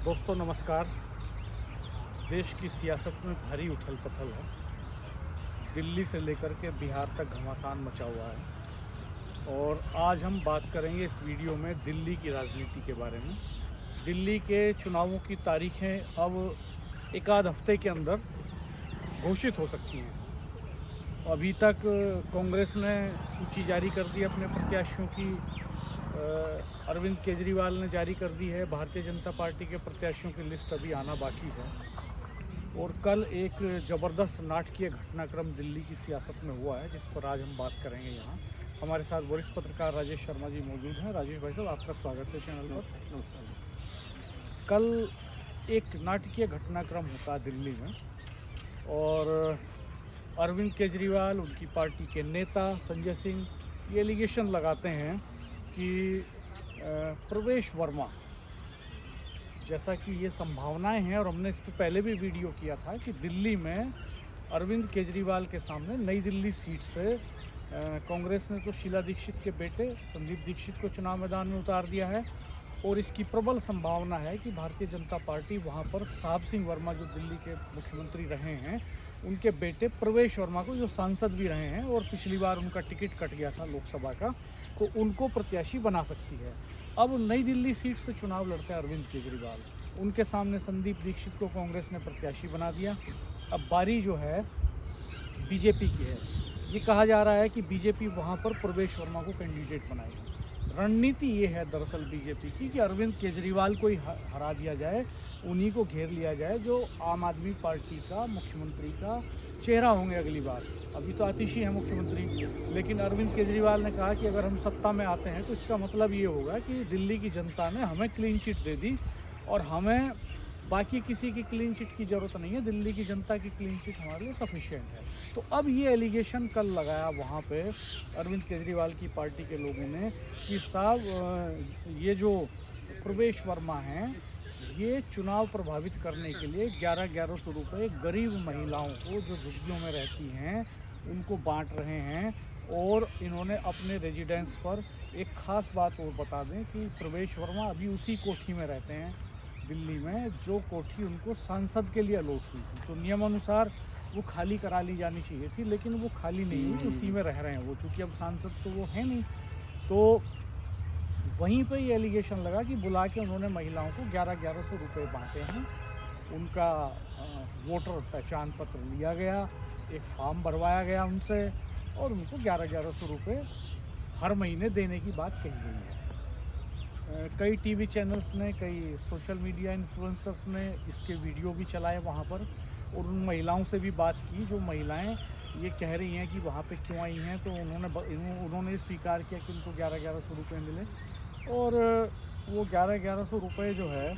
दोस्तों नमस्कार। देश की सियासत में भारी उथल पुथल है। दिल्ली से लेकर के बिहार तक घमासान मचा हुआ है और आज हम बात करेंगे इस वीडियो में दिल्ली की राजनीति के बारे में। दिल्ली के चुनावों की तारीखें अब एक आध हफ्ते के अंदर घोषित हो सकती हैं। अभी तक कांग्रेस ने सूची जारी कर दी अपने प्रत्याशियों की, अरविंद केजरीवाल ने जारी कर दी है। भारतीय जनता पार्टी के प्रत्याशियों की लिस्ट अभी आना बाकी है। और कल एक ज़बरदस्त नाटकीय घटनाक्रम दिल्ली की सियासत में हुआ है, जिस पर आज हम बात करेंगे। यहाँ हमारे साथ वरिष्ठ पत्रकार राजेश शर्मा जी मौजूद हैं। राजेश भाई साहब, आपका स्वागत है चैनल पर। नमस्कार। कल एक नाटकीय घटनाक्रम होता है दिल्ली में और अरविंद केजरीवाल, उनकी पार्टी के नेता संजय सिंह ये एलिगेशन लगाते हैं कि प्रवेश वर्मा, जैसा कि ये संभावनाएं हैं और हमने इस पर पहले भी वीडियो किया था कि दिल्ली में अरविंद केजरीवाल के सामने नई दिल्ली सीट से कांग्रेस ने तो शीला दीक्षित के बेटे संदीप दीक्षित को चुनाव मैदान में उतार दिया है और इसकी प्रबल संभावना है कि भारतीय जनता पार्टी वहाँ पर साहब सिंह वर्मा, जो दिल्ली के मुख्यमंत्री रहे हैं, उनके बेटे प्रवेश वर्मा को, जो सांसद भी रहे हैं और पिछली बार उनका टिकट कट गया था लोकसभा का, तो उनको प्रत्याशी बना सकती है। अब नई दिल्ली सीट से चुनाव लड़ते हैं अरविंद केजरीवाल। उनके सामने संदीप दीक्षित को कांग्रेस ने प्रत्याशी बना दिया। अब बारी जो है बीजेपी की है। ये कहा जा रहा है कि बीजेपी वहाँ पर प्रवेश वर्मा को कैंडिडेट बनाएगी। रणनीति ये है दरअसल बीजेपी की कि अरविंद केजरीवाल को ही हरा दिया जाए, उन्हीं को घेर लिया जाए जो आम आदमी पार्टी का मुख्यमंत्री का चेहरा होंगे अगली बार। अभी तो आतिशी है मुख्यमंत्री, लेकिन अरविंद केजरीवाल ने कहा कि अगर हम सत्ता में आते हैं तो इसका मतलब ये होगा कि दिल्ली की जनता ने हमें क्लीन चिट दे दी और हमें बाकी किसी की क्लीन चिट की ज़रूरत नहीं है, दिल्ली की जनता की क्लीन चिट हमारे लिए सफिशिएंट है। तो अब ये एलिगेशन कल लगाया वहाँ पे अरविंद केजरीवाल की पार्टी के लोगों ने कि साहब ये जो प्रवेश वर्मा हैं ये चुनाव प्रभावित करने के लिए 1100 रुपये गरीब महिलाओं को जो झुग्गियों में रहती हैं उनको बांट रहे हैं। और इन्होंने अपने रेजिडेंस पर एक ख़ास बात और बता दें कि प्रवेश वर्मा अभी उसी कोठी में रहते हैं दिल्ली में, जो कोठी उनको सांसद के लिए अलॉट हुई थी। तो नियमानुसार वो खाली करा ली जानी चाहिए थी, लेकिन वो खाली नहीं हुई, उसी में रह रहे हैं वो, चूँकि अब सांसद तो वो है नहीं। तो वहीं पे ये एलिगेशन लगा कि बुला के उन्होंने महिलाओं को 1100 रुपये बांटे हैं। उनका वोटर पहचान पत्र लिया गया, एक फॉर्म भरवाया गया उनसे और उनको 1100 रुपये हर महीने देने की बात कही गई है। कई टीवी चैनल्स ने, कई सोशल मीडिया इन्फ्लुएंसर्स ने इसके वीडियो भी चलाए वहाँ पर और उन महिलाओं से भी बात की जो महिलाएं ये कह रही हैं कि वहाँ पे क्यों आई हैं। तो उन्होंने स्वीकार किया कि उनको 1100 रुपये मिले और वो 1100 रुपये जो है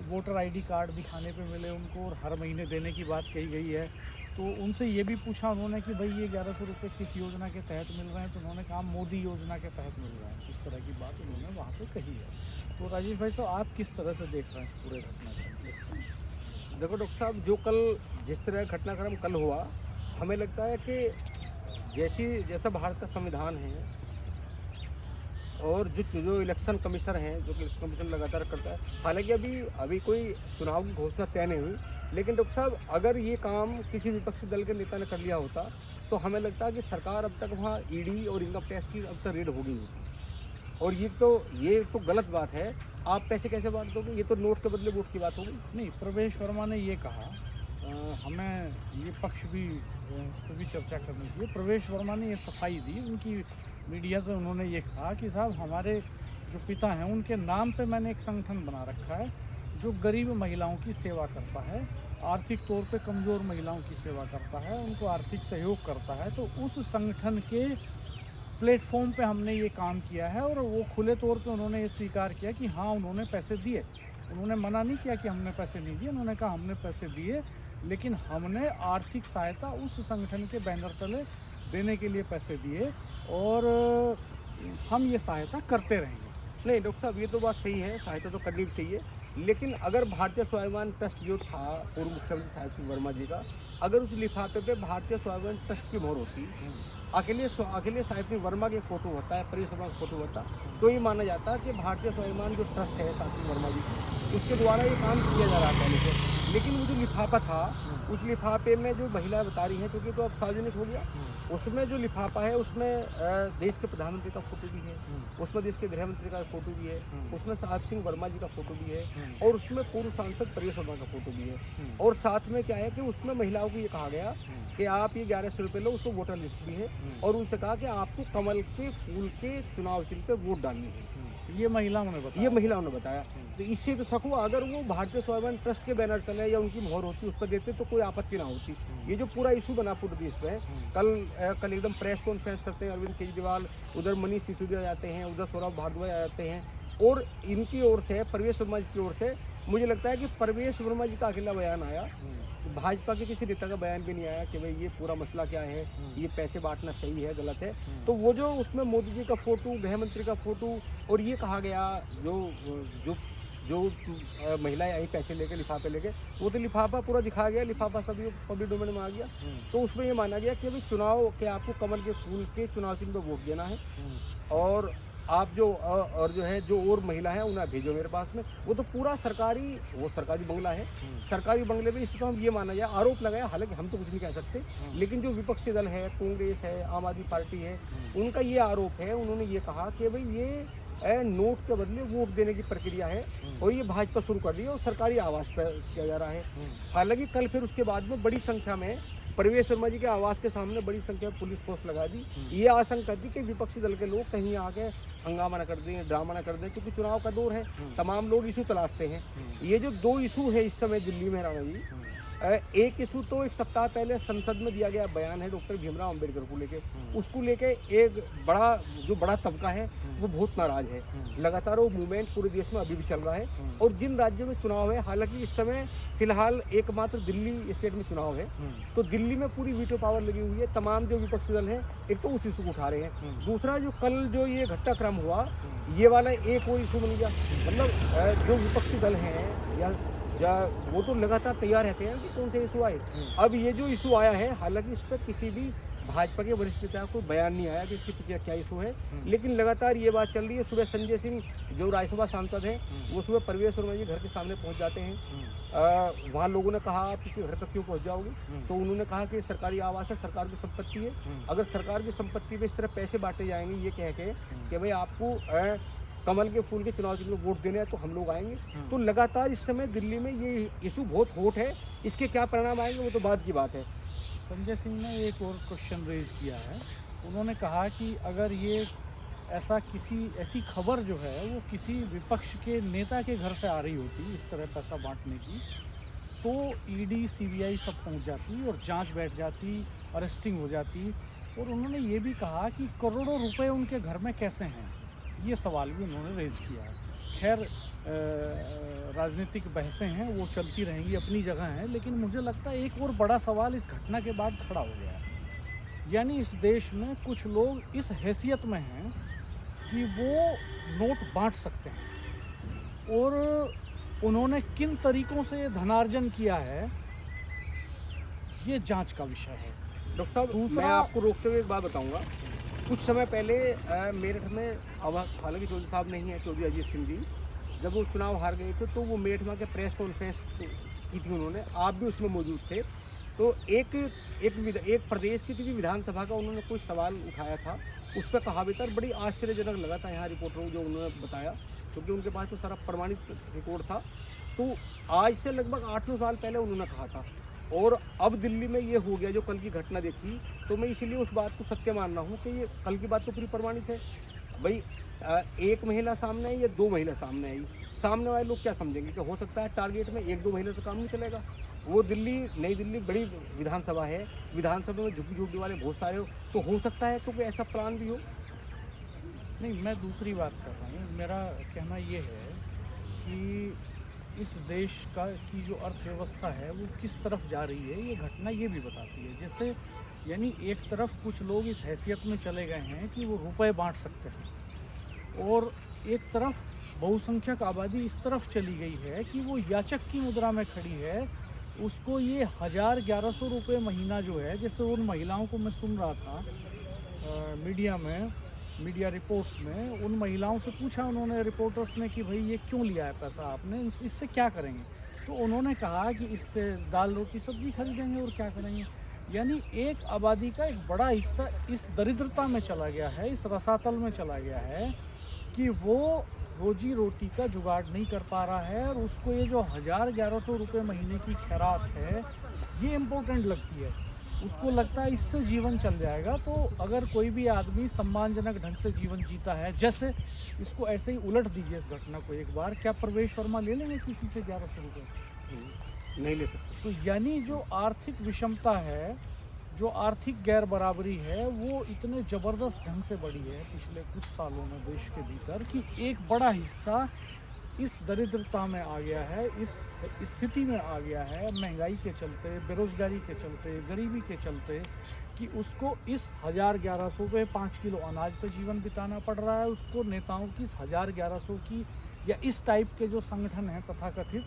वोटर आईडी कार्ड दिखाने पे मिले उनको और हर महीने देने की बात कही गई है। तो उनसे ये भी पूछा उन्होंने कि भाई ये 1100 रुपये किस योजना के तहत मिल रहे हैं, तो उन्होंने कहा मोदी योजना के तहत मिल रहे हैं। इस तरह की बात उन्होंने वहाँ पे कही है। तो राजेश भाई साहब, आप किस तरह से देख रहे हैं इस पूरे घटनाक्रम? देखो डॉक्टर साहब, जो कल जिस तरह घटनाक्रम कल हुआ, हमें लगता है कि जैसा भारत का संविधान है और जो इलेक्शन कमीशन है, जो कि इलेक्शन कमीशन लगातार करता है, हालांकि अभी कोई चुनाव की घोषणा तय नहीं हुई, लेकिन डॉक्टर साहब अगर ये काम किसी विपक्षी दल के नेता ने कर लिया होता तो हमें लगता है कि सरकार अब तक वहाँ ईडी और इनकम टैक्स की अब तक रेड होगी नहीं। और ये तो गलत बात है। आप पैसे कैसे बांट दोगे? ये तो नोट के बदले वोट की बात होगी। नहीं, प्रवेश वर्मा ने ये कहा, हमें ये पक्ष भी इस पर भी चर्चा करनी चाहिए। प्रवेश वर्मा ने ये सफाई दी उनकी मीडिया से, उन्होंने ये कहा कि साहब हमारे जो पिता हैं उनके नाम पे मैंने एक संगठन बना रखा है जो गरीब महिलाओं की सेवा करता है, आर्थिक तौर पे कमज़ोर महिलाओं की सेवा करता है, उनको आर्थिक सहयोग करता है। तो उस संगठन के प्लेटफॉर्म पे हमने ये काम किया है और वो खुले तौर पे उन्होंने ये स्वीकार किया कि हाँ उन्होंने पैसे दिए। उन्होंने मना नहीं किया कि हमने पैसे नहीं दिए, उन्होंने कहा हमने पैसे दिए, लेकिन हमने आर्थिक सहायता उस संगठन के बैनर तले देने के लिए पैसे दिए और हम ये सहायता करते रहेंगे। नहीं डॉक्टर साहब, ये तो बात सही है, सहायता तो करनी भी चाहिए। लेकिन अगर भारतीय स्वाभिमान ट्रस्ट जो था पूर्व मुख्यमंत्री साहिब सिंह वर्मा जी का, अगर उस लिफाफे पे भारतीय स्वाभिमान ट्रस्ट की मोहर होती, अकेले साहिब सिंह वर्मा के फोटो होता है, परिवेश वर्मा का फोटो होता, तो ये माना जाता कि भारतीय स्वाभिमान जो ट्रस्ट है साहिब सिंह वर्मा जी की, उसके द्वारा ये काम किया जा रहा है पहले से। लेकिन वो जो लिफाफा था, उस लिफाफे में जो महिला बता रही है, क्योंकि तो अब सार्वजनिक हो गया, उसमें जो लिफाफा है उसमें देश के प्रधानमंत्री का फोटो भी है, उसमें देश के गृह मंत्री का फोटो भी है, उसमें साहिब सिंह वर्मा जी का फोटो भी है, और उसमें पूर्व सांसद परिवेश वर्मा का फोटो भी है। और साथ में क्या है कि उसमें महिलाओं को ये कहा गया कि आप ये 1100 रुपये लो, उसको वोटर लिस्ट भी है, और उनसे कहा कि आपको कमल के फूल के चुनाव चिन्ह पे वोट डालनी है। ये महिलाओं ने बताया, ये महिलाओं ने बताया। तो इससे तो सकूँ, अगर वो भारतीय स्वाभिमान ट्रस्ट के बैनर तले या उनकी मोहर होती उस पर देते तो कोई आपत्ति ना होती। ये जो पूरा इशू बना पूरे देश में, कल एकदम प्रेस कॉन्फ्रेंस करते हैं अरविंद केजरीवाल, उधर मनीष सिसोदिया जाते हैं, उधर सौरभ भारद्वाज आ जाते हैं, और इनकी ओर से परवेश वर्मा जी की ओर से मुझे लगता है कि परवेश वर्मा जी का अकेला बयान आया, भाजपा के किसी नेता का बयान भी नहीं आया कि भाई ये पूरा मसला क्या है, ये पैसे बांटना सही है गलत है। तो वो जो उसमें मोदी जी का फोटो, गृह मंत्री का फोटो, और ये कहा गया जो महिलाएं आई पैसे लेके, लिफाफे लेके, वो तो लिफाफा पूरा दिखाया गया, लिफाफा सभी पब्लिक डोमेन में आ गया। तो उसमें ये माना गया कि अभी चुनाव के आपको कमल के फूल के चुनाव चिन्ह पर वोट देना है, और आप जो और महिला है उन्हें भेजो मेरे पास में। वो तो पूरा सरकारी बंगला है, सरकारी बंगले में इसको हम ये माना जाए, आरोप लगाया, हालांकि हम तो कुछ नहीं कह सकते, लेकिन जो विपक्षी दल है, कांग्रेस है, आम आदमी पार्टी है, उनका ये आरोप है, उन्होंने ये कहा कि भाई ये नोट के बदले वोट देने की प्रक्रिया है, और ये भाजपा शुरू कर रही है और सरकारी आवास पर किया जा रहा है। हालांकि कल फिर उसके बाद में बड़ी संख्या में परवेश वर्मा जी के आवास के सामने बड़ी संख्या में पुलिस फोर्स लगा दी। ये आशंका थी कि विपक्षी दल के लोग कहीं आके हंगामा न कर दें, ड्रामा न कर दें, क्योंकि चुनाव का दौर है, तमाम लोग इशू तलाशते हैं। ये जो 2 इशू है इस समय दिल्ली में राणा जी, एक इशू तो एक सप्ताह पहले संसद में दिया गया बयान है डॉक्टर भीमराव अंबेडकर को लेके, उसको लेके एक बड़ा तबका है वो बहुत नाराज है। लगातार वो मूवमेंट पूरे देश में अभी भी चल रहा है, और जिन राज्यों में चुनाव है, हालांकि इस समय फिलहाल एकमात्र दिल्ली स्टेट में चुनाव है, तो दिल्ली में पूरी वीटो पावर लगी हुई है। तमाम जो विपक्षी दल हैं एक तो उस इशू को उठा रहे हैं, दूसरा जो कल जो ये घटनाक्रम हुआ, ये वाला एक और इशू बन गया। मतलब जो विपक्षी दल हैं या वो तो लगातार तैयार रहते हैं कि कौन से इशू आए। अब ये जो इशू आया है, हालांकि इस पर किसी भी भाजपा के वरिष्ठ नेता को बयान नहीं आया कि इसके पीछे क्या इशू है, लेकिन लगातार ये बात चल रही है। सुबह संजय सिंह जो राज्यसभा सांसद हैं, वो सुबह परवेश वर्मा जी घर के सामने पहुंच जाते हैं। वहाँ लोगों ने कहा आप किसी घर तक क्यों पहुंच जाओगे, तो उन्होंने कहा कि सरकारी आवास है, सरकार की संपत्ति है, अगर सरकार की संपत्ति पे इस तरह पैसे बांटे जाएंगे ये कह के कि भाई आपको कमल के फूल के चुनाव चिन्ह में वोट देने हैं तो हम लोग आएंगे। तो लगातार इस समय दिल्ली में ये इशू बहुत हॉट है, इसके क्या परिणाम आएंगे वो तो बाद की बात है। संजय सिंह ने एक और क्वेश्चन रेज किया है, उन्होंने कहा कि अगर ये ऐसी खबर जो है वो किसी विपक्ष के नेता के घर से आ रही होती, इस तरह पैसा बांटने की, तो ईडी सीबीआई सब पहुंच जाती और जांच बैठ जाती, अरेस्टिंग हो जाती। और उन्होंने ये भी कहा कि करोड़ों रुपए उनके घर में कैसे हैं, ये सवाल भी उन्होंने रेज किया है। खैर राजनीतिक बहसें हैं वो चलती रहेंगी, अपनी जगह हैं, लेकिन मुझे लगता है एक और बड़ा सवाल इस घटना के बाद खड़ा हो गया है। यानी इस देश में कुछ लोग इस हैसियत में हैं कि वो नोट बांट सकते हैं, और उन्होंने किन तरीकों से धनार्जन किया है ये जांच का विषय है। डॉक्टर साहब, मैं आपको रोकते हुए एक बात बताऊंगा। कुछ समय पहले मेरठ में, अब हालांकि चौधरी साहब नहीं है, चौधरी अजीत सिंह जी, जब वो चुनाव हार गए थे तो वो मेरठ में के प्रेस कॉन्फ्रेंस की थी उन्होंने, आप भी उसमें मौजूद थे। तो एक प्रदेश की किसी विधानसभा का उन्होंने कोई सवाल उठाया था, उस पर कहा भी था, बड़ी आश्चर्यजनक लगा था यहाँ रिपोर्टरों जो उन्होंने बताया, क्योंकि उनके पास तो सारा प्रमाणित रिकॉर्ड था। तो आज से लगभग 8-9 साल पहले उन्होंने कहा था, और अब दिल्ली में ये हो गया जो कल की घटना देखी, तो मैं इसीलिए उस बात को सत्य मान रहा हूँ कि ये कल की बात तो पूरी प्रमाणित है। भाई एक महिला सामने आई या 2 महिला सामने आई, सामने वाले लोग क्या समझेंगे कि हो सकता है टारगेट में 1-2 महिला से काम नहीं चलेगा। वो नई दिल्ली बड़ी विधानसभा है, विधानसभा में झुकी वाले बहुत सारे हो, तो हो सकता है तो कोई ऐसा प्लान भी हो। नहीं, मैं दूसरी बात कर रहा हूँ। मेरा कहना ये है कि इस देश की जो अर्थव्यवस्था है वो किस तरफ जा रही है, ये घटना ये भी बताती है। जैसे यानी एक तरफ कुछ लोग इस हैसियत में चले गए हैं कि वो रुपए बांट सकते हैं, और एक तरफ बहुसंख्यक आबादी इस तरफ चली गई है कि वो याचक की मुद्रा में खड़ी है। उसको ये 1000-1100 रुपये महीना जो है, जैसे उन महिलाओं को मैं सुन रहा था मीडिया में, मीडिया रिपोर्ट्स में, उन महिलाओं से पूछा उन्होंने, रिपोर्टर्स ने, कि भाई ये क्यों लिया है पैसा आपने, इससे क्या करेंगे? तो उन्होंने कहा कि इससे दाल रोटी सब्जी खरीदेंगे और क्या करेंगे। यानी एक आबादी का एक बड़ा हिस्सा इस दरिद्रता में चला गया है, इस रसातल में चला गया है कि वो रोजी रोटी का जुगाड़ नहीं कर पा रहा है, और उसको ये जो 1000-1100 रुपये महीने की खैरात है ये इम्पोर्टेंट लगती है। उसको लगता है इससे जीवन चल जाएगा। तो अगर कोई भी आदमी सम्मानजनक ढंग से जीवन जीता है, जैसे इसको ऐसे ही उलट दीजिए इस घटना को एक बार, क्या प्रवेश वर्मा ले लेंगे किसी से 1100 रुपये? नहीं ले सकते। तो यानी जो आर्थिक विषमता है, जो आर्थिक गैर बराबरी है, वो इतने ज़बरदस्त ढंग से बढ़ी है पिछले कुछ सालों में देश के भीतर कि एक बड़ा हिस्सा इस दरिद्रता में आ गया है, इस स्थिति में आ गया है, महंगाई के चलते, बेरोज़गारी के चलते, गरीबी के चलते, कि उसको इस 1000-1100 पे 5 किलो अनाज पे जीवन बिताना पड़ रहा है। उसको नेताओं की 1000-1100 की, या इस टाइप के जो संगठन हैं तथाकथित,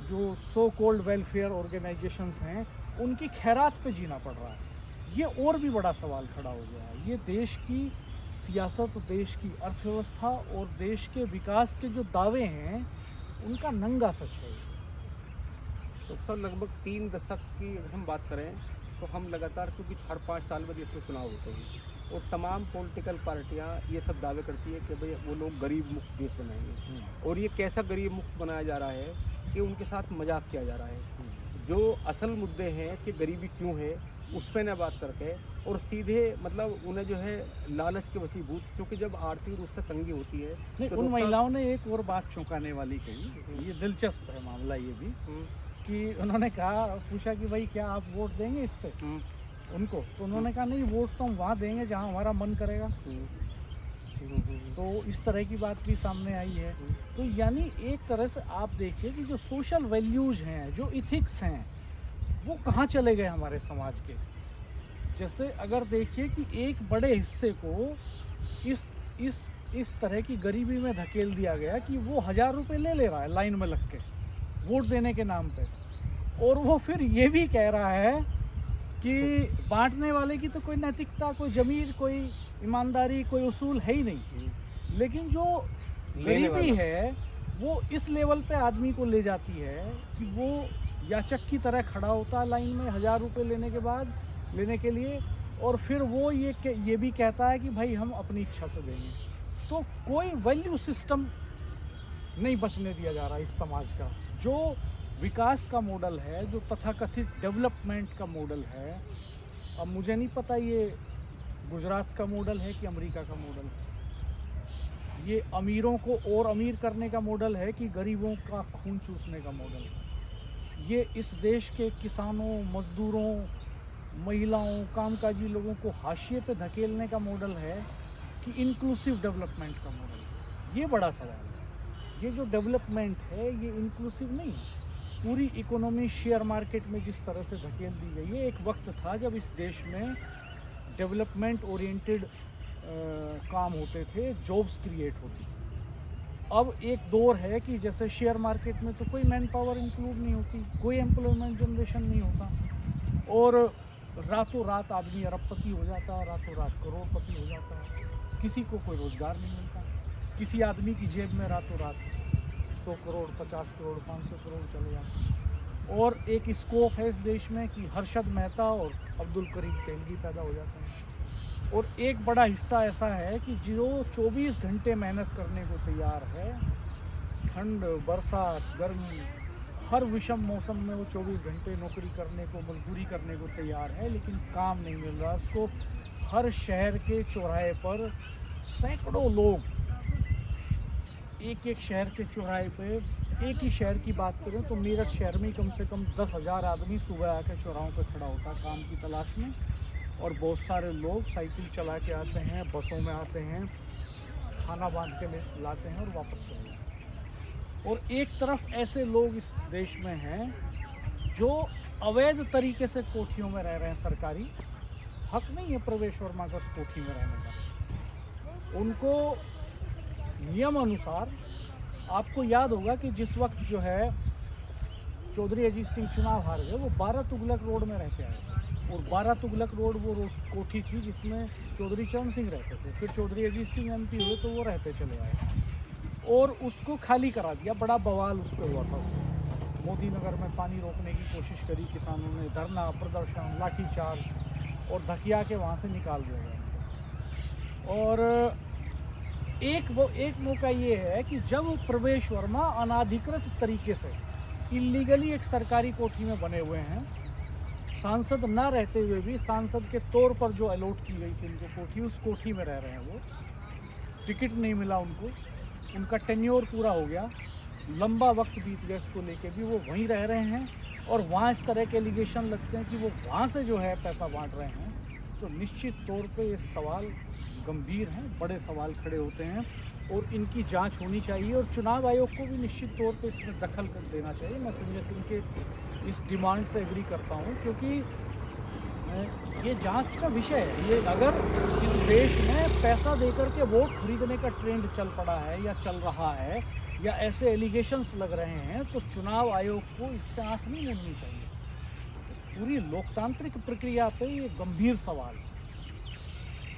जो सो कॉल्ड वेलफेयर ऑर्गेनाइजेशंस हैं, उनकी खैरात पे जीना पड़ रहा है। ये और भी बड़ा सवाल खड़ा हो गया है। ये देश की सियासत, देश की अर्थव्यवस्था और देश के विकास के जो दावे हैं उनका नंगा सच है। तो सर लगभग 3 दशक की अगर हम बात करें तो हम लगातार, क्योंकि हर 5 साल में देश में चुनाव होते हैं और तमाम पॉलिटिकल पार्टियां ये सब दावे करती है कि भाई वो लोग गरीब मुक्त देश बनाएंगे, और ये कैसा गरीब मुक्त बनाया जा रहा है कि उनके साथ मजाक किया जा रहा है। जो असल मुद्दे हैं कि गरीबी क्यों है उस पर न बात करके, और सीधे मतलब उन्हें जो है लालच के वशीभूत, क्योंकि जब आर्थिक रूप से तंगी होती है नहीं, तो उन महिलाओं ने एक और बात चौंकाने वाली कही, ये दिलचस्प है मामला ये भी, कि उन्होंने कहा, पूछा कि भाई क्या आप वोट देंगे इससे उनको? तो उन्होंने कहा नहीं, वोट तो हम वहाँ देंगे जहाँ हमारा मन करेगा। तो इस तरह की बात भी सामने आई है। तो यानी एक तरह से आप देखिए कि जो सोशल वैल्यूज़ हैं, जो इथिक्स हैं, वो कहाँ चले गए हमारे समाज के। जैसे अगर देखिए कि एक बड़े हिस्से को इस तरह की गरीबी में धकेल दिया गया कि वो 1000 रुपये ले रहा है लाइन में लग के वोट देने के नाम पे, और वो फिर ये भी कह रहा है कि बांटने वाले की तो कोई नैतिकता, कोई ज़मीर, कोई ईमानदारी, कोई उसूल है ही नहीं। लेकिन जो गरीबी है वो इस लेवल पे आदमी को ले जाती है कि वो याचक की तरह खड़ा होता है लाइन में 1000 रुपये लेने के लिए, और फिर वो ये भी कहता है कि भाई हम अपनी इच्छा से देंगे। तो कोई वैल्यू सिस्टम नहीं बचने दिया जा रहा इस समाज का। जो विकास का मॉडल है, जो तथाकथित डेवलपमेंट का मॉडल है, अब मुझे नहीं पता ये गुजरात का मॉडल है कि अमेरिका का मॉडल है। ये अमीरों को और अमीर करने का मॉडल है कि गरीबों का खून चूसने का मॉडल है। ये इस देश के किसानों, मजदूरों, महिलाओं, कामकाजी लोगों को हाशिए पे धकेलने का मॉडल है कि इंक्लूसिव डेवलपमेंट का मॉडल है। ये बड़ा सवाल है। ये जो डेवलपमेंट है ये इंक्लूसिव नहीं है। पूरी इकोनॉमी शेयर मार्केट में जिस तरह से धकेल दी गई है, एक वक्त था जब इस देश में डेवलपमेंट ओरिएंटेड काम होते थे, जॉब्स क्रिएट होती थी। अब एक दौर है कि जैसे शेयर मार्केट में तो कोई मैन पावर इंक्लूड नहीं होती, कोई एम्प्लॉयमेंट जनरेशन नहीं होता, और रातों रात आदमी अरबपति हो जाता है, रातों रात करोड़पति हो जाता है, किसी को कोई रोज़गार नहीं मिलता। किसी आदमी की जेब में रातों रात 100 करोड़, 50 करोड़, 500 करोड़ चले जाते। और एक स्कोप है इस देश में कि हर्षद मेहता और अब्दुल करीम तेलगी पैदा हो जाते हैं। और एक बड़ा हिस्सा ऐसा है कि जो 24 घंटे मेहनत करने को तैयार है, ठंड, बरसात, गर्मी, हर विषम मौसम में वो 24 घंटे नौकरी करने को, मजदूरी करने को तैयार है, लेकिन काम नहीं मिल रहा उसको। हर शहर के चौराहे पर सैकड़ों लोग, एक शहर के चौराहे पे, एक ही शहर की बात करें तो मेरठ शहर में कम से कम 10,000 आदमी सुबह आकर चौराहों पर खड़ा होता है काम की तलाश में, और बहुत सारे लोग साइकिल चला के आते हैं, बसों में आते हैं, खाना बांध के लाते हैं और वापस चले जाते हैं। और एक तरफ ऐसे लोग इस देश में हैं जो अवैध तरीके से कोठियों में रह रहे हैं। सरकारी हक नहीं है प्रवेश वर्मा का उस कोठी में रहने का। उनको नियम अनुसार आपको याद होगा कि जिस वक्त जो है चौधरी अजीत सिंह चुनाव हार गए, वो 12 तुगलक रोड में रहते आए और 12 तुगलक रोड वो कोठी थी जिसमें चौधरी चरण सिंह रहते थे। फिर चौधरी अजीत सिंह MP हुए तो वो रहते चले आए और उसको खाली करा दिया। बड़ा बवाल उस पर हुआ था। मोदी नगर में पानी रोकने की कोशिश करी, किसानों ने धरना प्रदर्शन, लाठीचार्ज और धकिया के वहाँ से निकाल दिया गया। और एक मौका ये है कि जब प्रवेश वर्मा अनाधिकृत तरीके से इलीगली एक सरकारी कोठी में बने हुए हैं, सांसद ना रहते हुए भी सांसद के तौर पर जो अलॉट की गई थी उनको कोठी, उस कोठी में रह रहे हैं। वो टिकट नहीं मिला उनको, उनका टेन्योर पूरा हो गया, लंबा वक्त बीत गया, इसको लेके भी वो वहीं रह रहे हैं और वहाँ इस तरह के एलिगेशन लगते हैं कि वो वहाँ से जो है पैसा बांट रहे हैं। तो निश्चित तौर पे ये सवाल गंभीर हैं, बड़े सवाल खड़े होते हैं और इनकी जांच होनी चाहिए और चुनाव आयोग को भी निश्चित तौर पे इसमें दखल कर देना चाहिए। मैं संजय सिंह के इस डिमांड से एग्री करता हूँ, क्योंकि ये जांच का विषय है। ये अगर इस देश में पैसा देकर के वोट खरीदने का ट्रेंड चल पड़ा है या चल रहा है या ऐसे एलिगेशंस लग रहे हैं, तो चुनाव आयोग को इससे आँख नहीं मूंदनी चाहिए। पूरी लोकतांत्रिक प्रक्रिया पे ये गंभीर सवाल है।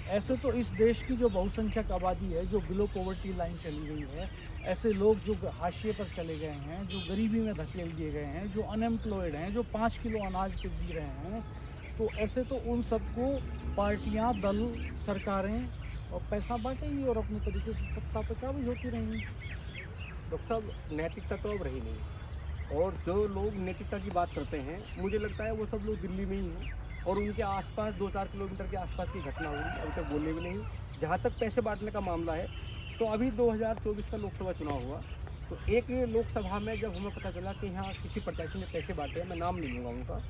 ऐसे तो इस देश की जो बहुसंख्यक आबादी है, जो बिलो पॉवर्टी लाइन चली गई है, ऐसे लोग जो हाशिए पर चले गए हैं, जो गरीबी में धकेल दिए गए हैं, जो अनएम्प्लॉयड हैं, जो 5 किलो अनाज पे जी रहे हैं, तो ऐसे तो उन सबको पार्टियां, दल, सरकारें और पैसा बांटेंगी और अपने तरीके से सत्ता पर काबिज होती रहेंगी। डॉक्टर साहब, नैतिकता तो अब रही नहीं और जो लोग नैतिकता की बात करते हैं, मुझे लगता है वो सब लोग दिल्ली में ही हैं और उनके आसपास 2-4 किलोमीटर के आसपास की घटना हुई, अभी तक बोले भी नहीं। जहाँ तक पैसे बांटने का मामला है, तो अभी 2024 का लोकसभा चुनाव हुआ, तो एक लोकसभा में जब हमें पता चला कि यहाँ किसी प्रत्याशी ने पैसे बांटे, मैं नाम नहीं लूँगा उनका,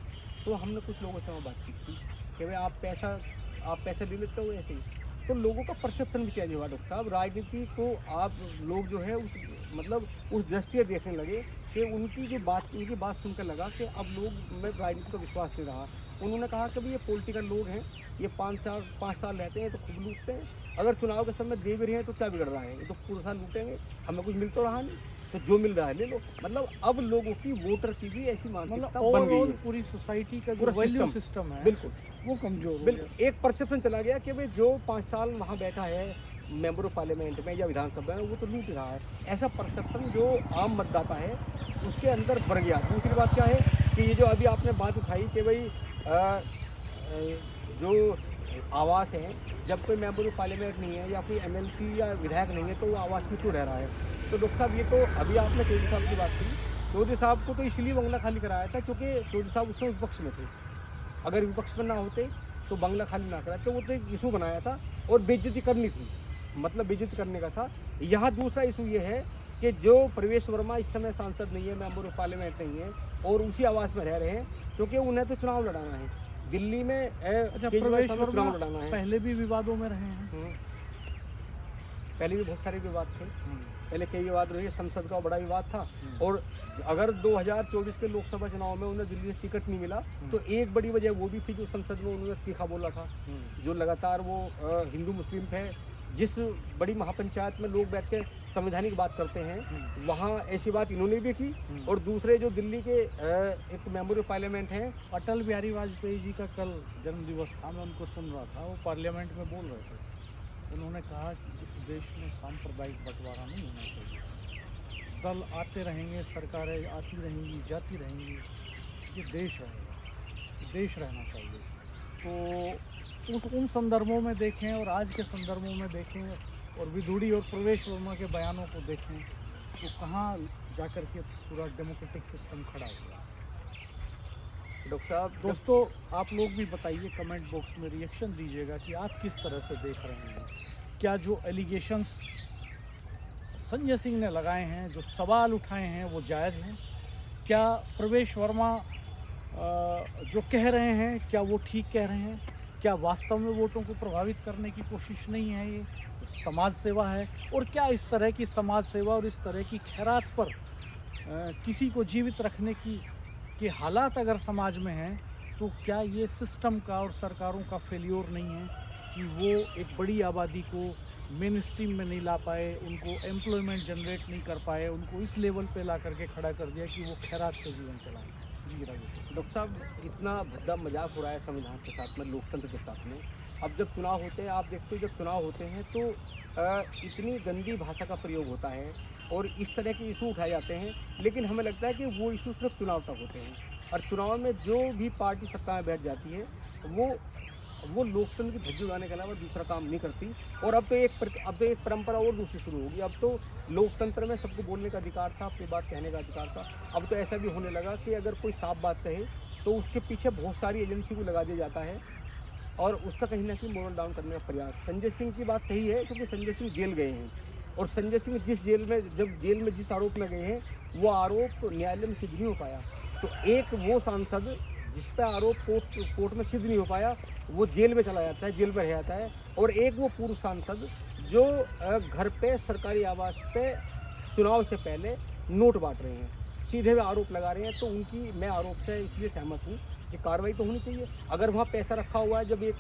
तो हमने कुछ लोगों से वहाँ बातचीत की कि भाई आप पैसा ले लेते हो ऐसे ही। तो लोगों का परसेप्शन भी चेंज हुआ डॉक्टर साहब। राजनीति को आप लोग जो है उस दृष्टि से देखने लगे कि उनकी बात सुनकर लगा कि अब लोग में राजनीति का विश्वास नहीं रहा। उन्होंने कहा कि भाई ये पॉलिटिकल लोग हैं, ये 5 साल रहते हैं तो खूब लूटते हैं, अगर चुनाव के समय दे भी रहे हैं तो क्या बिगड़ रहा है, ये तो पूरा साल लूटेंगे, हमें कुछ मिल तो रहा नहीं, तो जो मिल रहा है ले लो। मतलब अब लोगों की वोटर की भी ऐसी मानसिकता बन गई है। पूरी सोसाइटी का पूरा वैल्यू सिस्टम है, बिल्कुल वो कमजोर हो बिल्कुल एक परसेप्शन चला गया कि भाई जो 5 साल वहाँ बैठा है मेंबर ऑफ पार्लियामेंट में या विधानसभा में, वो तो लूट रहा है। ऐसा परसेप्शन जो आम मतदाता है उसके अंदर बढ़ गया। दूसरी बात क्या है कि ये जो अभी आपने बात उठाई कि भाई जो आवास हैं, जब कोई मेंबर ऑफ पार्लियामेंट नहीं है या कोई MLC या विधायक नहीं है तो वो आवास में क्यों रह रहा है। तो डॉक्टर साहब, ये तो अभी आपने चौधरी साहब की बात की, चौधरी साहब को तो इसलिए बंगला खाली कराया था क्योंकि चौधरी साहब उसमें विपक्ष में थे। अगर विपक्ष में ना होते तो बंगला खाली ना कराते, तो वो तो एक इशू बनाया था और बेइज्जती करनी थी, मतलब बेइज्जती करने का था। यहाँ दूसरा इशू ये है कि जो प्रवेश वर्मा इस समय सांसद नहीं है, मेंबर ऑफ पार्लियामेंट नहीं है और उसी आवास में रह रहे हैं, क्योंकि उन्हें तो चुनाव लड़ाना है दिल्ली में। प्रवेश वर्मा चुनाव लड़ाना है। पहले भी विवादों में रहे हैं, पहले भी बहुत सारे विवाद थे, पहले कई विवाद रहे, संसद का बड़ा विवाद था। और अगर 2024 के लोकसभा चुनाव में उन्हें दिल्ली से टिकट नहीं मिला तो एक बड़ी वजह वो भी थी जो संसद में उन्होंने तीखा बोला था, जो लगातार वो हिंदू मुस्लिम थे। जिस बड़ी महापंचायत में लोग बैठ के संवैधानिक बात करते हैं, वहाँ ऐसी बात इन्होंने भी की। और दूसरे जो दिल्ली के एक मेंबर ऑफ पार्लियामेंट हैं, अटल बिहारी वाजपेयी जी का कल जन्मदिवस था, मैं उनको सुन रहा था, वो पार्लियामेंट में बोल रहे थे। उन्होंने कहा कि इस देश में सांप्रदायिक बंटवारा नहीं होना चाहिए, दल आते रहेंगे, सरकारें आती रहेंगी, जाती रहेंगी, ये देश रहेगा, देश रहना चाहिए। तो उन संदर्भों में देखें और आज के संदर्भों में देखें और विधुड़ी और प्रवेश वर्मा के बयानों को देखें तो कहाँ जाकर के पूरा डेमोक्रेटिक सिस्टम खड़ा हुआ। डॉक्टर साहब, दोस्तों आप लोग भी बताइए, कमेंट बॉक्स में रिएक्शन दीजिएगा कि आप किस तरह से देख रहे हैं। क्या जो एलिगेशंस संजय सिंह ने लगाए हैं, जो सवाल उठाए हैं, वो जायज़ हैं? क्या प्रवेश वर्मा जो कह रहे हैं क्या वो ठीक कह रहे हैं? क्या वास्तव में वोटों को प्रभावित करने की कोशिश नहीं है, ये समाज सेवा है? और क्या इस तरह की समाज सेवा और इस तरह की खैरात पर किसी को जीवित रखने की हालात अगर समाज में हैं, तो क्या ये सिस्टम का और सरकारों का फेल्योर नहीं है कि वो एक बड़ी आबादी को मेन स्ट्रीम में नहीं ला पाए, उनको एम्प्लॉयमेंट जनरेट नहीं कर पाए, उनको इस लेवल पे ला करके खड़ा कर दिया कि वो खैरात से जीवन चलाएं। जी राजेश। डॉक्टर साहब, इतना भद्दा मजाक हो रहा है संविधान के साथ में, लोकतंत्र के साथ में। अब जब चुनाव होते हैं, आप देखते हो जब चुनाव होते हैं तो इतनी गंदी भाषा का प्रयोग होता है और इस तरह के इशू उठाए जाते हैं, लेकिन हमें लगता है कि वो इशू सिर्फ चुनाव तक होते हैं। और चुनाव में जो भी पार्टी सत्ता में बैठ जाती है वो लोकतंत्र की धज्जी उड़ाने के अलावा दूसरा काम नहीं करती। और अब तो एक परंपरा और दूसरी शुरू होगी। अब तो लोकतंत्र में सबको बोलने का अधिकार था, अपनी बात कहने का अधिकार था। अब तो ऐसा भी होने लगा कि अगर कोई साफ बात कहे तो उसके पीछे बहुत सारी एजेंसी को लगा दिया जाता है और उसका कहीं ना कहीं मोरल डाउन करने का प्रयास। संजय सिंह की बात सही है, क्योंकि संजय सिंह जेल गए हैं और संजय सिंह जेल में जिस आरोप में गए हैं वो आरोप न्यायालय में सिद्ध नहीं हो पाया। तो एक वो सांसद जिस पर आरोप कोर्ट में सिद्ध नहीं हो पाया वो जेल में चला जाता है, जेल में रह जाता है। और एक वो पूर्व सांसद जो घर पे सरकारी आवास पे चुनाव से पहले नोट बांट रहे हैं, सीधे वे आरोप लगा रहे हैं। तो उनकी मैं आरोप से इसलिए सहमत हूँ कि कार्रवाई तो होनी चाहिए। अगर वहाँ पैसा रखा हुआ है, जब एक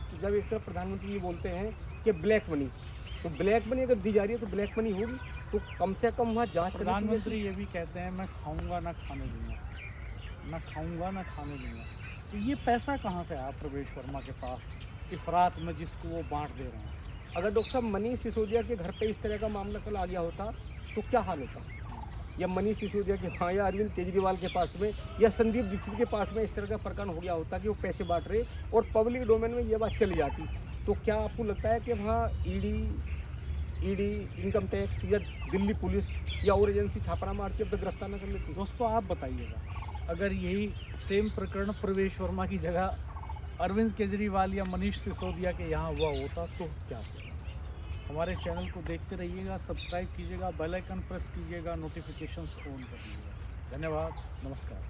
तरफ प्रधानमंत्री ये बोलते हैं कि ब्लैक मनी, तो ब्लैक मनी अगर दी जा रही है तो ब्लैक मनी होगी, तो कम से कम वहाँ जाँच। प्रधानमंत्री ये भी कहते हैं मैं खाऊंगा ना खाने दूंगा, ना खाऊंगा ना खाने दूंगा। तो ये पैसा कहाँ से आया प्रवेश वर्मा के पास इफरात में जिसको वो बांट दे रहे हैं? अगर डॉक्टर साहब मनीष सिसोदिया के घर पे इस तरह का मामला कल आ गया होता तो क्या हाल होता? या मनीष सिसोदिया के हाँ या अरविंद केजरीवाल के पास में या संदीप दीक्षित के पास में इस तरह का प्रकरण हो गया होता कि वो पैसे बांट रहे और पब्लिक डोमेन में ये बात चली जाती, तो क्या आपको लगता है कि वहाँ ईडी, इनकम टैक्स या दिल्ली पुलिस या और एजेंसी छापा मार के अब तक गिरफ्तार न कर लेती? दोस्तों आप बताइएगा, अगर यही सेम प्रकरण प्रवेश वर्मा की जगह अरविंद केजरीवाल या मनीष सिसोदिया के यहाँ हुआ होता तो क्या होता? हमारे चैनल को देखते रहिएगा, सब्सक्राइब कीजिएगा, बेल आइकन प्रेस कीजिएगा, नोटिफिकेशंस ऑन कर लीजिएगा। धन्यवाद, नमस्कार।